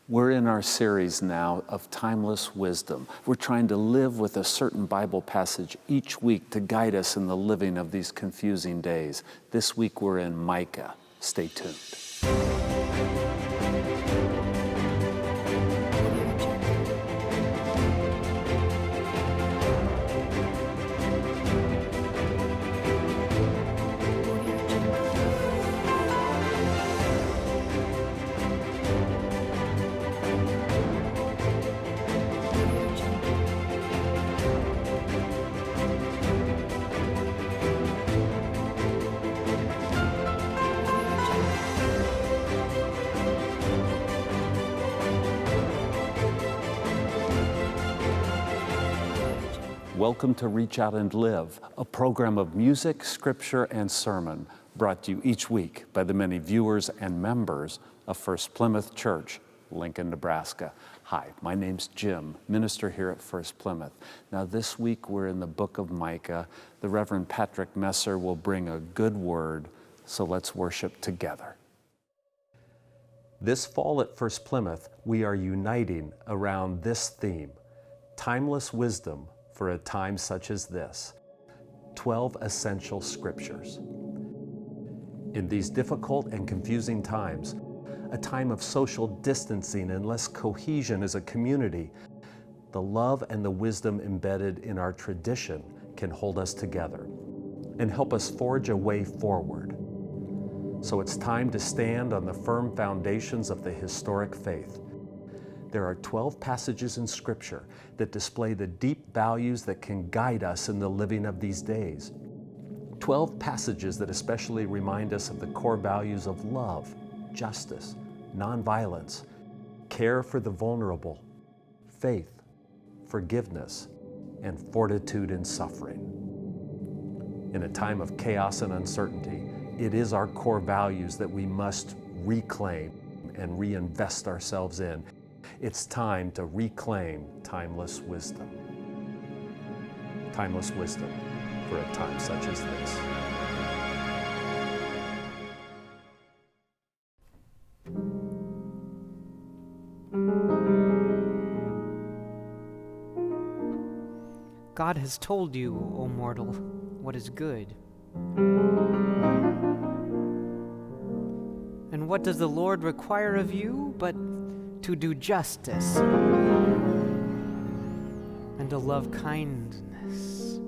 We're in our series now of timeless wisdom. We're trying to live with a certain Bible passage each week to guide us in the living of these confusing days. This week we're in Micah. Stay tuned. Welcome to Reach Out and Live, a program of music, scripture, and sermon brought to you each week by the many viewers and members of First-Plymouth Church, Lincoln, Nebraska. Hi, my name's Jim, minister here at First-Plymouth. Now this week we're in the book of Micah. The Reverend Patrick Messer will bring a good word, so let's worship together. This fall at First-Plymouth, we are uniting around this theme, timeless wisdom for a time such as this, 12 essential scriptures. In these difficult and confusing times, a time of social distancing and less cohesion as a community, the love and the wisdom embedded in our tradition can hold us together and help us forge a way forward. So it's time to stand on the firm foundations of the historic faith. There are 12 passages in Scripture that display the deep values that can guide us in the living of these days. 12 passages that especially remind us of the core values of love, justice, nonviolence, care for the vulnerable, faith, forgiveness, and fortitude in suffering. In a time of chaos and uncertainty, it is our core values that we must reclaim and reinvest ourselves in. It's time to reclaim timeless wisdom. Timeless wisdom for a time such as this. God has told you, O mortal, what is good. And what does the Lord require of you but to do justice and to love kindness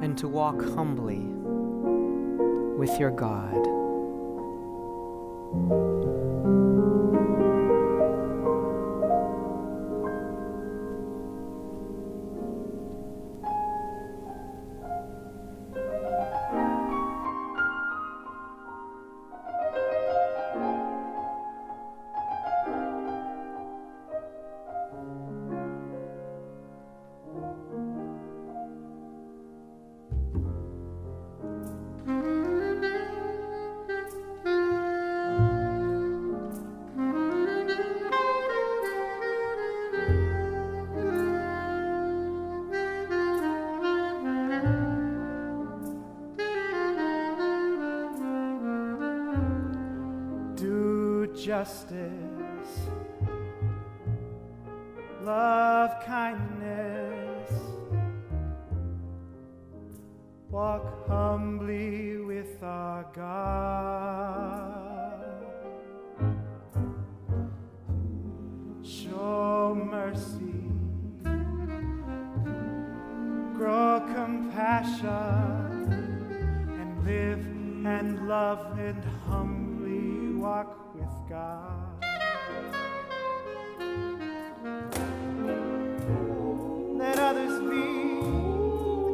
and to walk humbly with your God. Justice, love kindness, walk humbly with our God, show mercy, grow compassion, and live and love and humbly walk with God. Let others be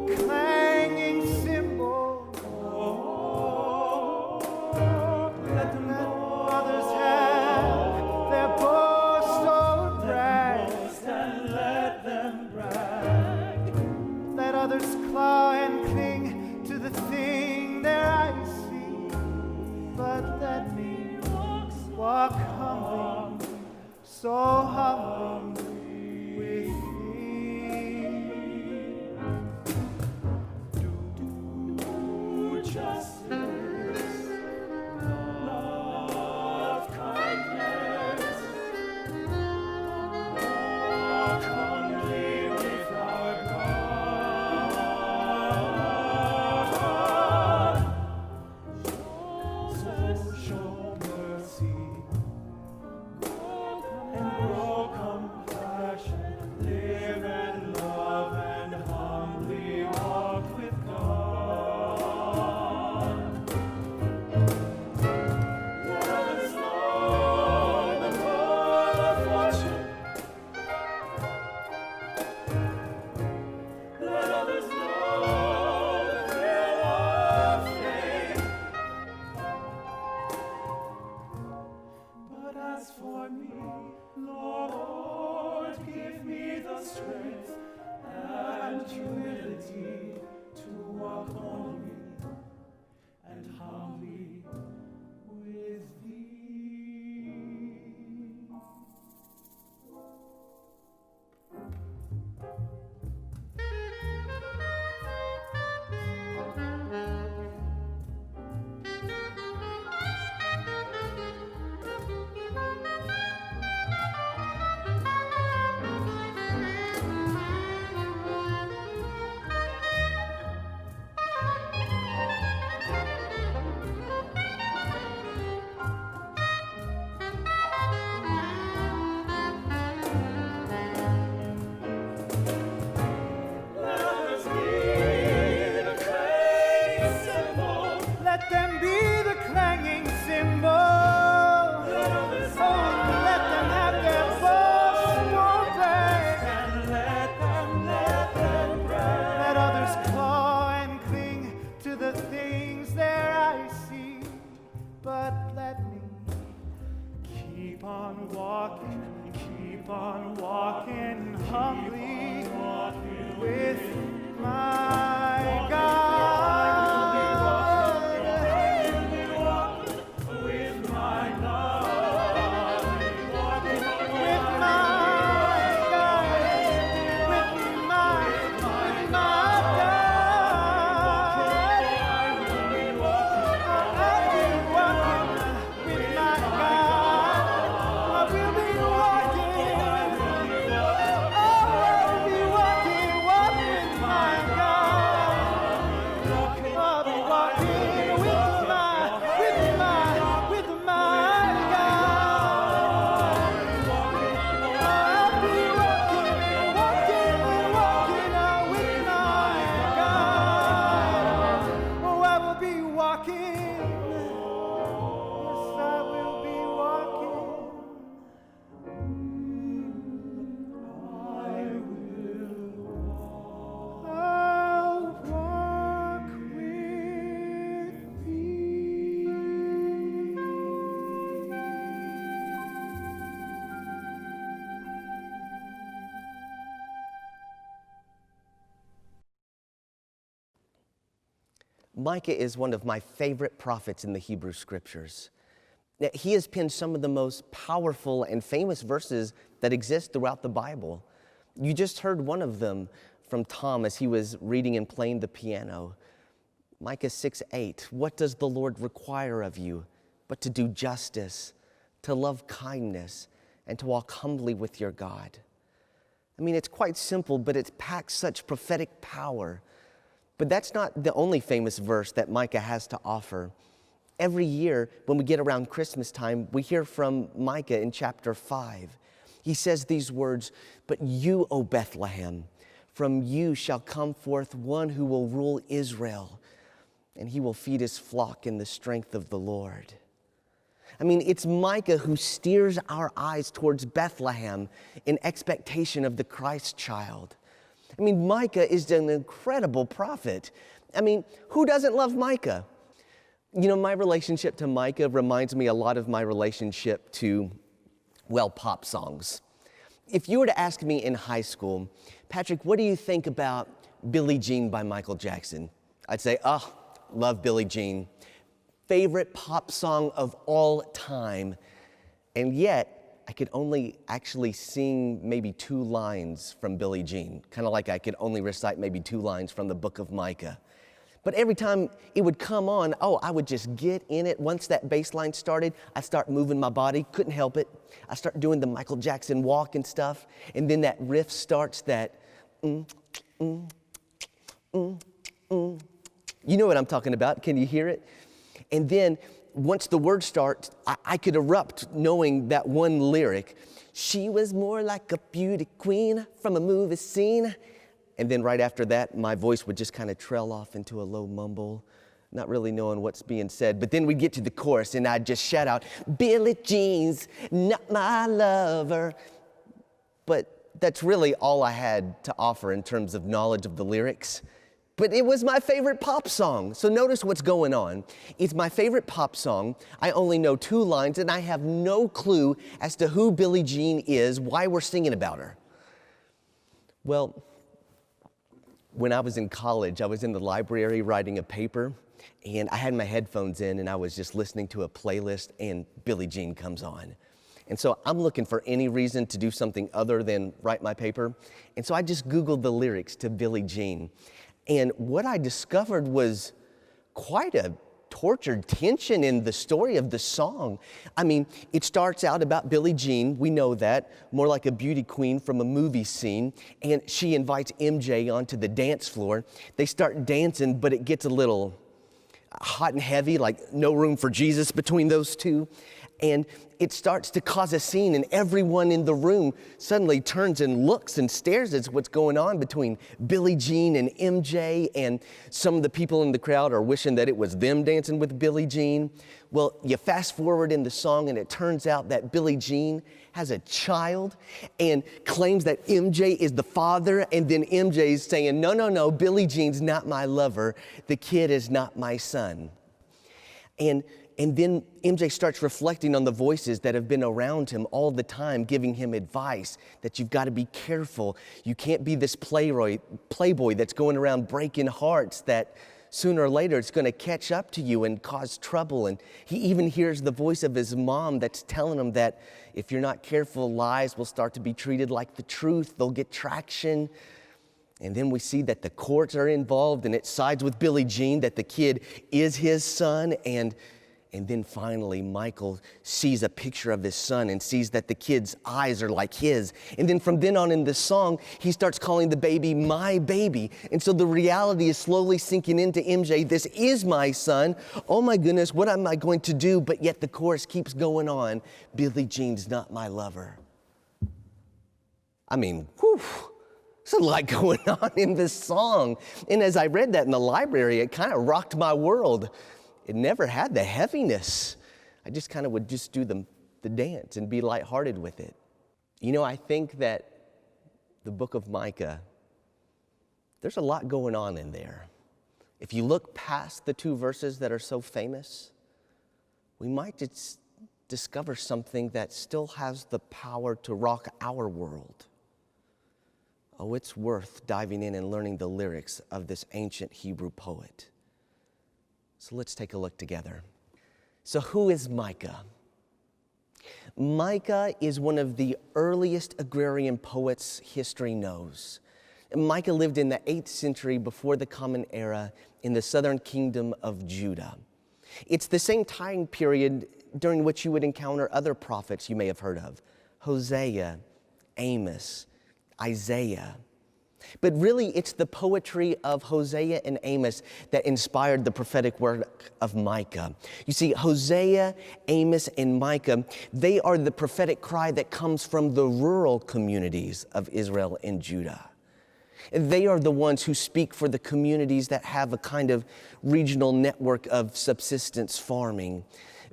the clanging cymbal. Let others have their boast or brag. And let them brag. Let others claw and cling to the thing their eyes see. But let me walk humbly, so humbly with thee. Do justice, but let me keep on walking humbly with my God. Micah is one of my favorite prophets in the Hebrew Scriptures. Now, he has penned some of the most powerful and famous verses that exist throughout the Bible. You just heard one of them from Tom as he was reading and playing the piano. Micah 6:8, what does the Lord require of you but to do justice, to love kindness, and to walk humbly with your God? I mean, it's quite simple, but it packs such prophetic power. But that's not the only famous verse that Micah has to offer. Every year, when we get around Christmas time, we hear from Micah in chapter 5. He says these words, "But you, O Bethlehem, from you shall come forth one who will rule Israel, and he will feed his flock in the strength of the Lord." I mean, it's Micah who steers our eyes towards Bethlehem in expectation of the Christ child. I mean, Micah is an incredible prophet. I mean, who doesn't love Micah? You know, my relationship to Micah reminds me a lot of my relationship to, well, pop songs. If you were to ask me in high school, Patrick, what do you think about Billie Jean by Michael Jackson? I'd say, oh, love Billie Jean. Favorite pop song of all time. And yet, I could only actually sing maybe 2 lines from Billie Jean, kind of like I could only recite maybe 2 lines from the book of Micah. But every time it would come on, I would just get in it. Once that bass line started, I'd start moving my body, couldn't help it. I start doing the Michael Jackson walk and stuff, and then that riff starts, that You know what I'm talking about, can you hear it? And then once the word starts, I could erupt knowing that one lyric. She was more like a beauty queen from a movie scene. And then right after that, my voice would just kind of trail off into a low mumble, not really knowing what's being said. But then we'd get to the chorus and I'd just shout out, "Billie Jean's not my lover." But that's really all I had to offer in terms of knowledge of the lyrics. But it was my favorite pop song. So notice what's going on. It's my favorite pop song. I only know 2 lines, and I have no clue as to who Billie Jean is, why we're singing about her. Well, when I was in college, I was in the library writing a paper, and I had my headphones in, and I was just listening to a playlist, and Billie Jean comes on. And so I'm looking for any reason to do something other than write my paper. And so I just Googled the lyrics to Billie Jean. And what I discovered was quite a tortured tension in the story of the song. I mean, it starts out about Billie Jean, we know that, more like a beauty queen from a movie scene, and she invites MJ onto the dance floor. They start dancing, but it gets a little hot and heavy, like no room for Jesus between those two. And it starts to cause a scene, and everyone in the room suddenly turns and looks and stares at what's going on between Billie Jean and MJ, and some of the people in the crowd are wishing that it was them dancing with Billie Jean. Well, you fast forward in the song, and it turns out that Billie Jean has a child and claims that MJ is the father, and then MJ is saying, no, Billie Jean's not my lover. The kid is not my son. And And then MJ starts reflecting on the voices that have been around him all the time, giving him advice that you've got to be careful. You can't be this playboy that's going around breaking hearts, that sooner or later it's going to catch up to you and cause trouble. And he even hears the voice of his mom that's telling him that if you're not careful, lies will start to be treated like the truth. They'll get traction. And then we see that the courts are involved, and it sides with Billie Jean that the kid is his son. And then finally, Michael sees a picture of his son and sees that the kid's eyes are like his. And then from then on in the song, he starts calling the baby my baby. And so the reality is slowly sinking into MJ. This is my son. Oh my goodness, what am I going to do? But yet the chorus keeps going on. Billie Jean's not my lover. I mean, whew. There's a lot going on in this song. And as I read that in the library, it kind of rocked my world. It never had the heaviness. I just kind of would just do the dance and be lighthearted with it. You know, I think that the book of Micah, there's a lot going on in there. If you look past the 2 verses that are so famous, we might just discover something that still has the power to rock our world. Oh, it's worth diving in and learning the lyrics of this ancient Hebrew poet. So let's take a look together. So who is Micah? Micah is one of the earliest agrarian poets history knows. Micah lived in the 8th century before the Common Era in the southern kingdom of Judah. It's the same time period during which you would encounter other prophets you may have heard of: Hosea, Amos, Isaiah. But really, it's the poetry of Hosea and Amos that inspired the prophetic work of Micah. You see, Hosea, Amos, and Micah, they are the prophetic cry that comes from the rural communities of Israel and Judah. They are the ones who speak for the communities that have a kind of regional network of subsistence farming.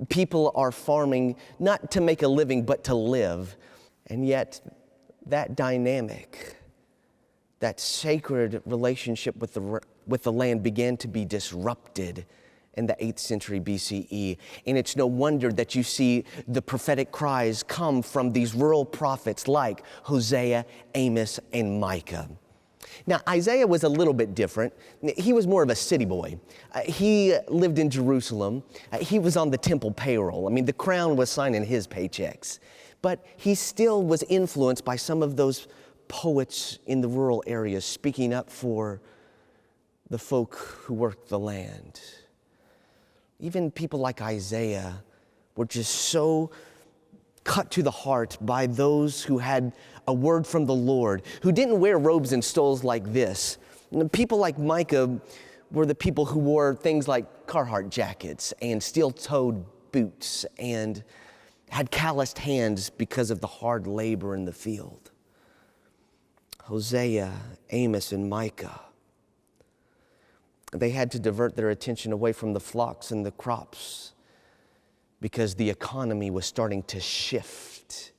People are farming not to make a living, but to live. And yet, that dynamic, that sacred relationship with the land began to be disrupted in the 8th century BCE. And it's no wonder that you see the prophetic cries come from these rural prophets like Hosea, Amos, and Micah. Now, Isaiah was a little bit different. He was more of a city boy. He lived in Jerusalem. He was on the temple payroll. I mean, the crown was signing his paychecks. But he still was influenced by some of those poets in the rural areas speaking up for the folk who worked the land. Even people like Isaiah were just so cut to the heart by those who had a word from the Lord, who didn't wear robes and stoles like this. People like Micah were the people who wore things like Carhartt jackets and steel-toed boots and had calloused hands because of the hard labor in the field. Hosea, Amos, and Micah, they had to divert their attention away from the flocks and the crops because the economy was starting to shift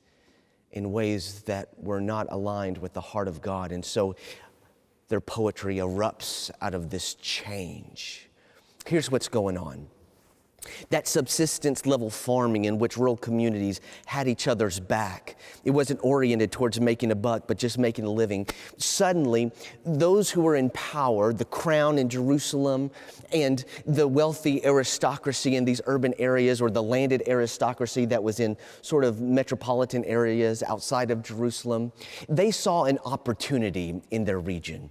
in ways that were not aligned with the heart of God. And so their poetry erupts out of this change. Here's what's going on. That subsistence level farming in which rural communities had each other's back. It wasn't oriented towards making a buck, but just making a living. Suddenly, those who were in power, the crown in Jerusalem and the wealthy aristocracy in these urban areas, or the landed aristocracy that was in sort of metropolitan areas outside of Jerusalem, they saw an opportunity in their region.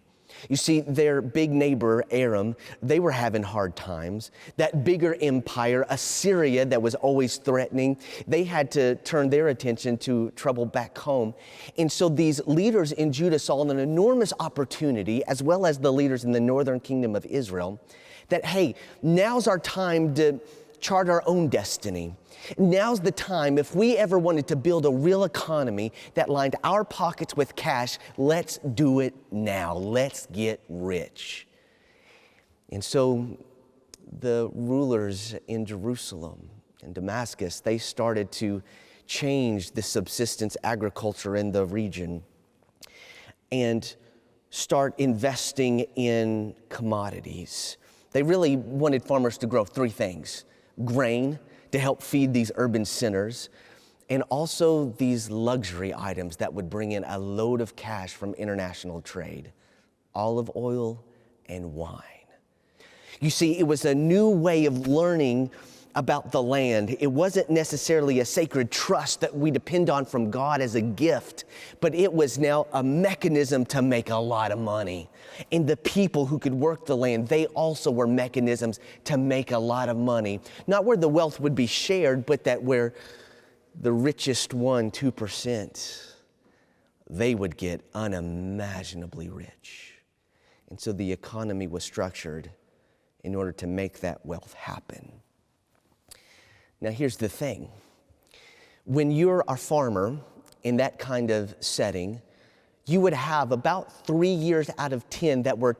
You see, their big neighbor, Aram, they were having hard times. That bigger empire, Assyria, that was always threatening, they had to turn their attention to trouble back home. And so these leaders in Judah saw an enormous opportunity, as well as the leaders in the northern kingdom of Israel, that, hey, now's our time to chart our own destiny. Now's the time, if we ever wanted to build a real economy that lined our pockets with cash, let's do it now. Let's get rich. And so the rulers in Jerusalem and Damascus, they started to change the subsistence agriculture in the region and start investing in commodities. They really wanted farmers to grow 3 things: grain, to help feed these urban centers, and also these luxury items that would bring in a load of cash from international trade, olive oil and wine. You see, it was a new way of learning about the land. It wasn't necessarily a sacred trust that we depend on from God as a gift, but it was now a mechanism to make a lot of money. And the people who could work the land, they also were mechanisms to make a lot of money. Not where the wealth would be shared, but that where the richest 2%, they would get unimaginably rich. And so the economy was structured in order to make that wealth happen. Now here's the thing. When you're a farmer in that kind of setting, you would have about 3 years out of 10 that were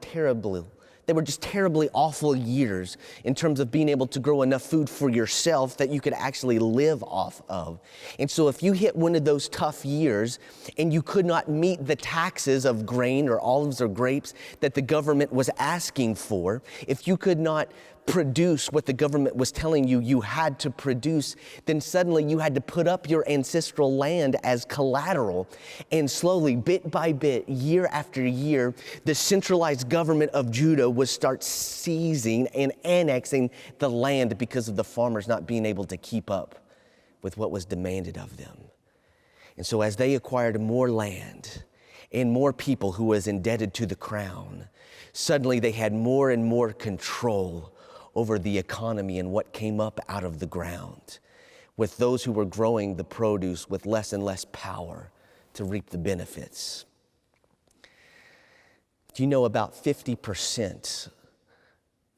just terribly awful years in terms of being able to grow enough food for yourself that you could actually live off of. And so if you hit one of those tough years and you could not meet the taxes of grain or olives or grapes that the government was asking for, if you could not produce what the government was telling you you had to produce, then suddenly you had to put up your ancestral land as collateral. And slowly, bit by bit, year after year, the centralized government of Judah would start seizing and annexing the land because of the farmers not being able to keep up with what was demanded of them. And so as they acquired more land and more people who was indebted to the crown, suddenly they had more and more control over the economy and what came up out of the ground, with those who were growing the produce with less and less power to reap the benefits. Do you know about 50%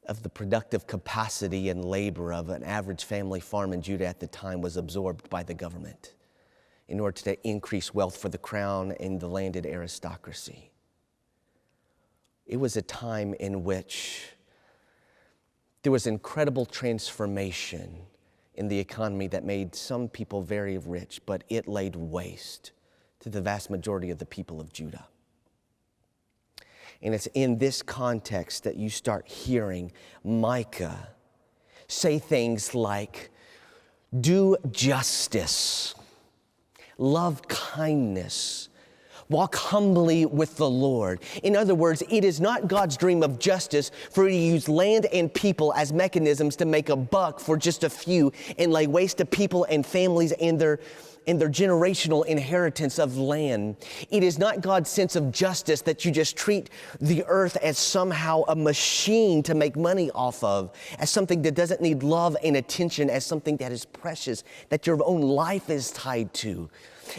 of the productive capacity and labor of an average family farm in Judah at the time was absorbed by the government in order to increase wealth for the crown and the landed aristocracy? It was a time in which there was incredible transformation in the economy that made some people very rich, but it laid waste to the vast majority of the people of Judah. And it's in this context that you start hearing Micah say things like, do justice, love kindness, walk humbly with the Lord. In other words, it is not God's dream of justice for you to use land and people as mechanisms to make a buck for just a few and lay waste to people and families and their generational inheritance of land. It is not God's sense of justice that you just treat the earth as somehow a machine to make money off of, as something that doesn't need love and attention, as something that is precious, that your own life is tied to.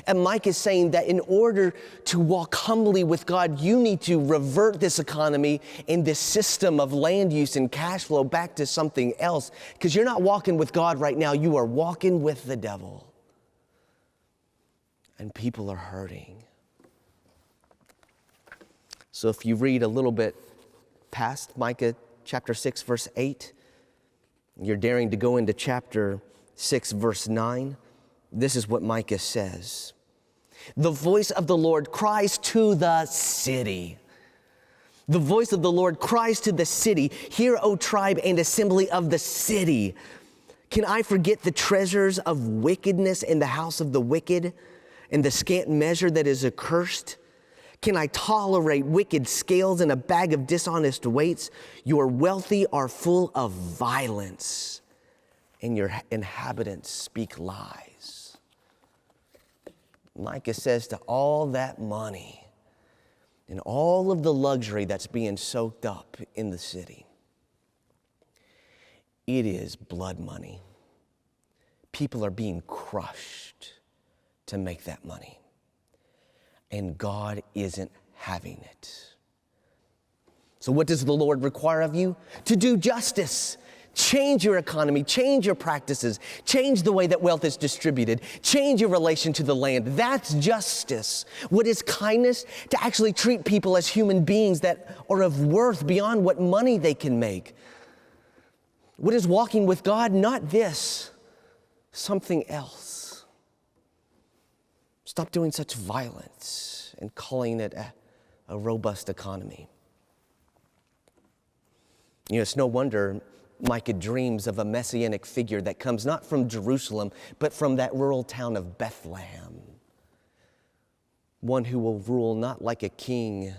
And Mike is saying that in order to walk humbly with God, you need to revert this economy and this system of land use and cash flow back to something else, because you're not walking with God right now, you are walking with the devil. And people are hurting. So if you read a little bit past Micah chapter 6, verse 8, you're daring to go into chapter 6, verse 9, this is what Micah says. The voice of the Lord cries to the city. The voice of the Lord cries to the city. Hear, O tribe and assembly of the city. Can I forget the treasures of wickedness in the house of the wicked, and the scant measure that is accursed? Can I tolerate wicked scales and a bag of dishonest weights? Your wealthy are full of violence, and your inhabitants speak lies. Micah says to all that money and all of the luxury that's being soaked up in the city, it is blood money. People are being crushed to make that money. And God isn't having it. So what does the Lord require of you? To do justice. Change your economy, change your practices, change the way that wealth is distributed, change your relation to the land. That's justice. What is kindness? To actually treat people as human beings that are of worth beyond what money they can make. What is walking with God? Not this, something else. Stop doing such violence and calling it a robust economy. You know, it's no wonder Micah dreams of a messianic figure that comes not from Jerusalem, but from that rural town of Bethlehem. One who will rule not like a king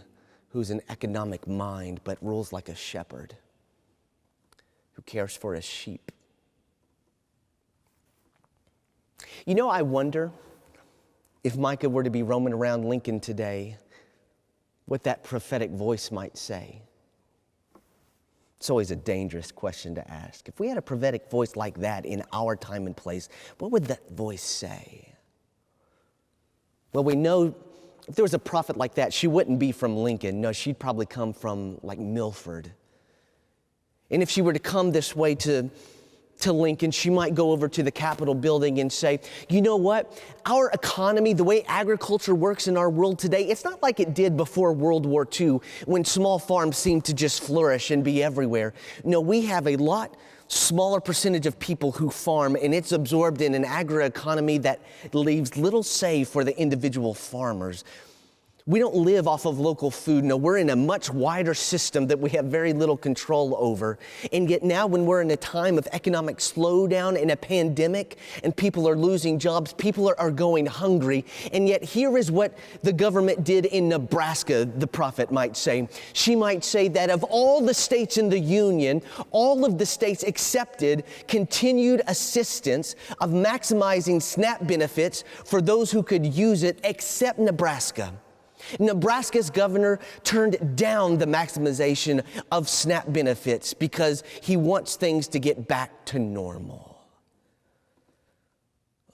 who's an economic mind, but rules like a shepherd who cares for his sheep. You know, I wonder if Micah were to be roaming around Lincoln today, what that prophetic voice might say. It's always a dangerous question to ask. If we had a prophetic voice like that in our time and place, what would that voice say? Well, we know if there was a prophet like that, she wouldn't be from Lincoln. No, she'd probably come from like Milford. And if she were to come this way to Lincoln, she might go over to the Capitol building and say, you know what? Our economy, the way agriculture works in our world today, it's not like it did before World War II when small farms seemed to just flourish and be everywhere. No, we have a lot smaller percentage of people who farm, and it's absorbed in an agri-economy that leaves little say for the individual farmers. We don't live off of local food. No, we're in a much wider system that we have very little control over. And yet now when we're in a time of economic slowdown and a pandemic and people are losing jobs, people are going hungry. And yet here is what the government did in Nebraska, the prophet might say. She might say that of all the states in the union, all of the states accepted continued assistance of maximizing SNAP benefits for those who could use it except Nebraska. Nebraska's governor turned down the maximization of SNAP benefits because he wants things to get back to normal.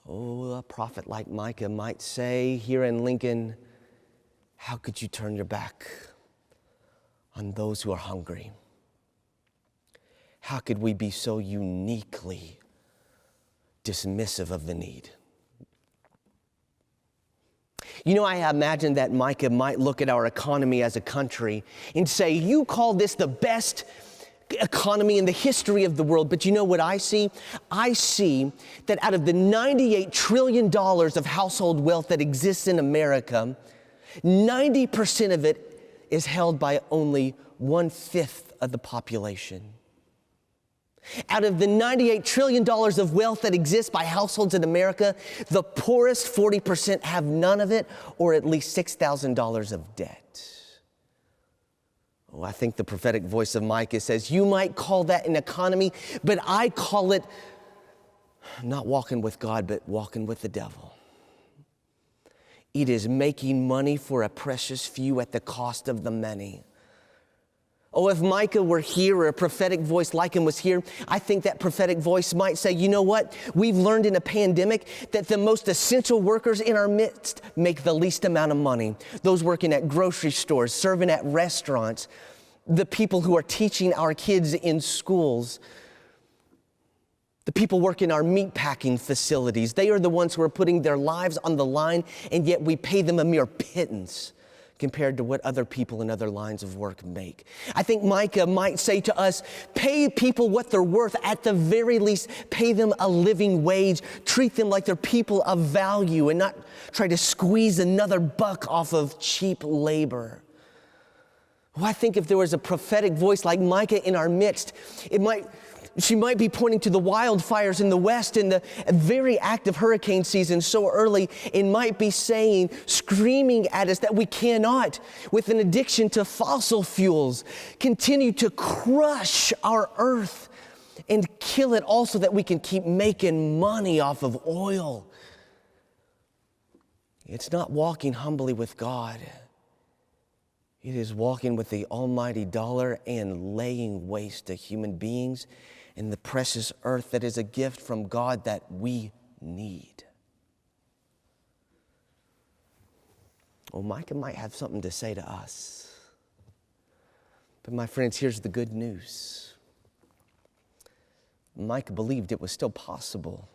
Oh, a prophet like Micah might say here in Lincoln, how could you turn your back on those who are hungry? How could we be so uniquely dismissive of the need? You know, I imagine that Micah might look at our economy as a country and say, you call this the best economy in the history of the world, but you know what I see? I see that out of the $98 trillion of household wealth that exists in America, 90% of it is held by only 1/5 of the population. Out of the $98 trillion of wealth that exists by households in America, the poorest 40% have none of it, or at least $6,000 of debt. Oh, I think the prophetic voice of Micah says, you might call that an economy, but I call it not walking with God, but walking with the devil. It is making money for a precious few at the cost of the many. Oh, if Micah were here or a prophetic voice like him was here, I think that prophetic voice might say, you know what? We've learned in a pandemic that the most essential workers in our midst make the least amount of money. Those working at grocery stores, serving at restaurants, the people who are teaching our kids in schools, the people working our meat packing facilities. They are the ones who are putting their lives on the line, and yet we pay them a mere pittance compared to what other people in other lines of work make. I think Micah might say to us, pay people what they're worth. At the very least, pay them a living wage. Treat them like they're people of value and not try to squeeze another buck off of cheap labor. Well, I think if there was a prophetic voice like Micah in our midst, she might be pointing to the wildfires in the West and the very active hurricane season so early, and might be saying, screaming at us that we cannot, with an addiction to fossil fuels, continue to crush our earth and kill it all so that we can keep making money off of oil. It's not walking humbly with God. It is walking with the almighty dollar and laying waste to human beings and the precious earth that is a gift from God that we need. Oh, Micah might have something to say to us. But my friends, here's the good news. Micah believed it was still possible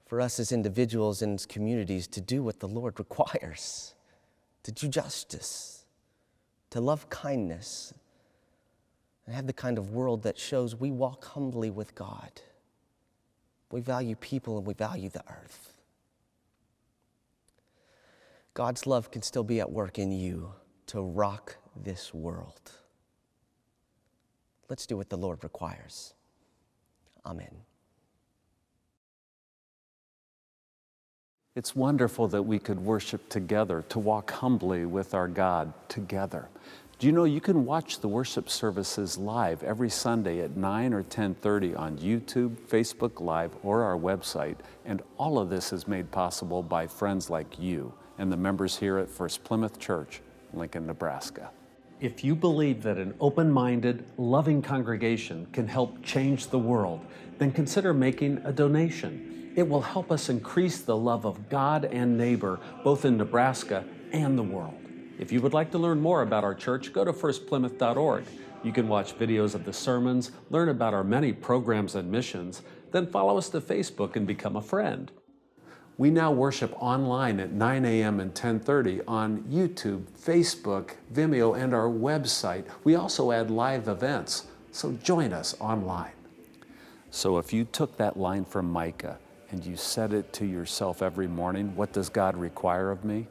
for us as individuals and as communities to do what the Lord requires, to do justice, to love kindness, and have the kind of world that shows we walk humbly with God. We value people and we value the earth. God's love can still be at work in you to rock this world. Let's do what the Lord requires. Amen. It's wonderful that we could worship together, to walk humbly with our God together. Do you know you can watch the worship services live every Sunday at 9 or 10:30 on YouTube, Facebook Live, or our website, and all of this is made possible by friends like you and the members here at First-Plymouth Church, Lincoln, Nebraska. If you believe that an open-minded, loving congregation can help change the world, then consider making a donation. It will help us increase the love of God and neighbor, both in Nebraska and the world. If you would like to learn more about our church, go to firstplymouth.org. You can watch videos of the sermons, learn about our many programs and missions, then follow us to Facebook and become a friend. We now worship online at 9 a.m. and 10:30 on YouTube, Facebook, Vimeo, and our website. We also add live events, so join us online. So if you took that line from Micah and you said it to yourself every morning, what does God require of me?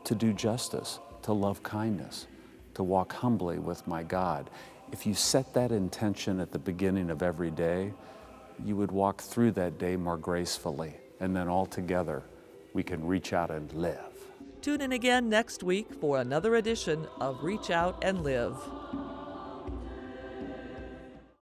To do justice, to love kindness, to walk humbly with my God. If you set that intention at the beginning of every day, you would walk through that day more gracefully, and then all together we can reach out and live. Tune in again next week for another edition of Reach Out and Live.